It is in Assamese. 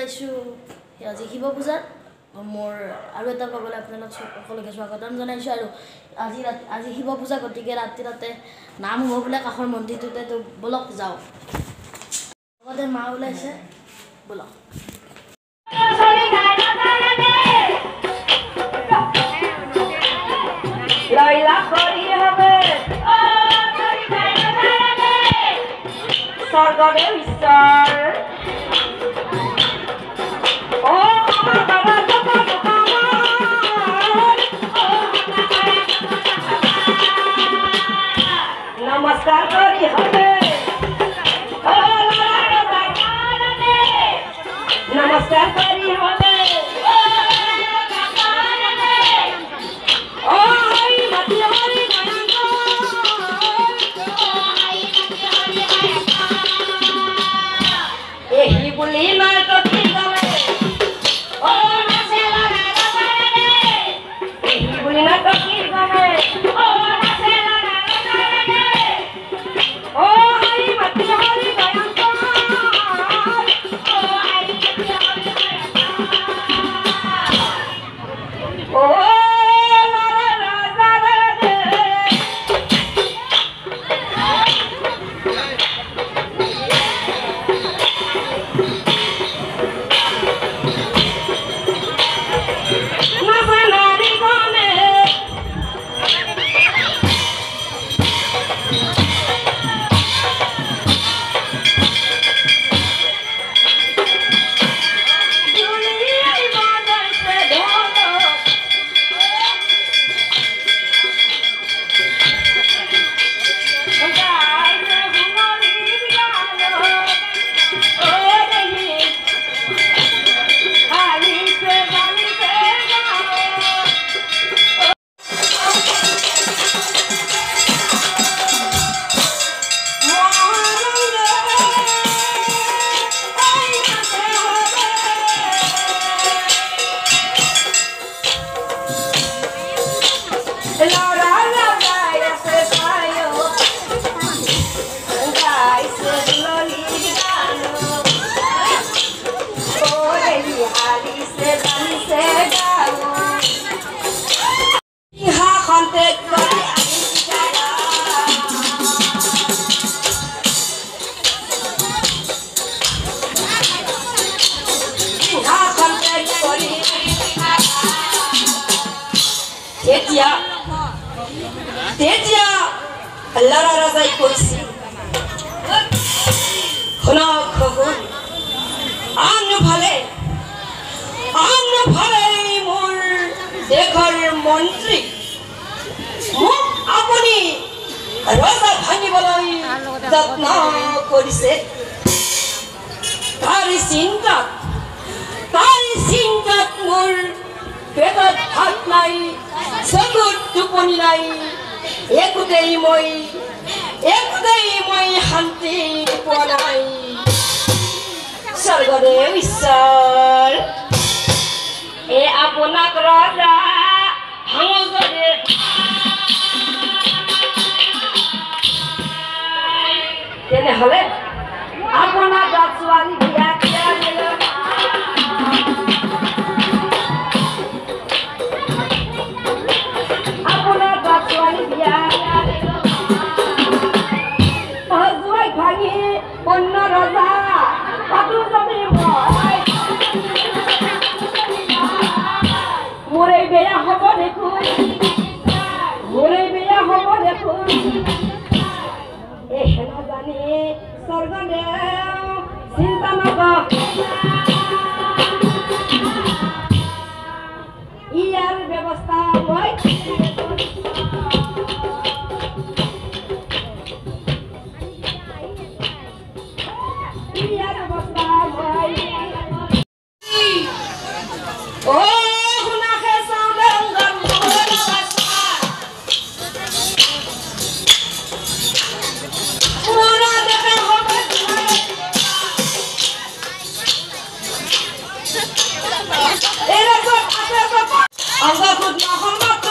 পাইছোঁ আজি শিৱ পূজাত মোৰ আৰু এটা পাবলৈ আপোনালোক সকলোকে স্বাগতম জনাইছোঁ আৰু আজি শিৱ পূজা গতিকে ৰাতি তাতে নাম হ'ব বোলে কাষৰ মন্দিৰটোতে তো বলক যাওঁ লগতে মা ওলাইছে বলক লাইলা করি হবে স্বর্গরে ঈশ্বর ও আমার বাবা নমস্কার করি হবে নমস্কার করি হবে তেতিয়া আল্লাহৰ ৰাজাই কৈছিল শুনক খবৰ আন ভালে মোৰ দেশৰ মন্ত্ৰী মোক আপুনি ৰজা ভাঙিবলৈ যত্ন কৰিছে তাৰ চিন্তাত মোৰ পেটত ভাত নাই চকুত টোপনি নাই একোতেই মই শান্তি পোৱা নাই স্বৰ্গদেৱ ঈশ্বৰ এ আপোনাক ৰজা ভাঙে তেনেহ'লে আপোনাৰ গাত ছোৱালী বিয়া অন্য ৰজা পাতু জমি মোৰে বেয়া হব দেখুন এহেন জানি স্বৰ্গদেৱ চিন্তা নকৰ ইয়াৰ ব্যৱস্থা মই Allah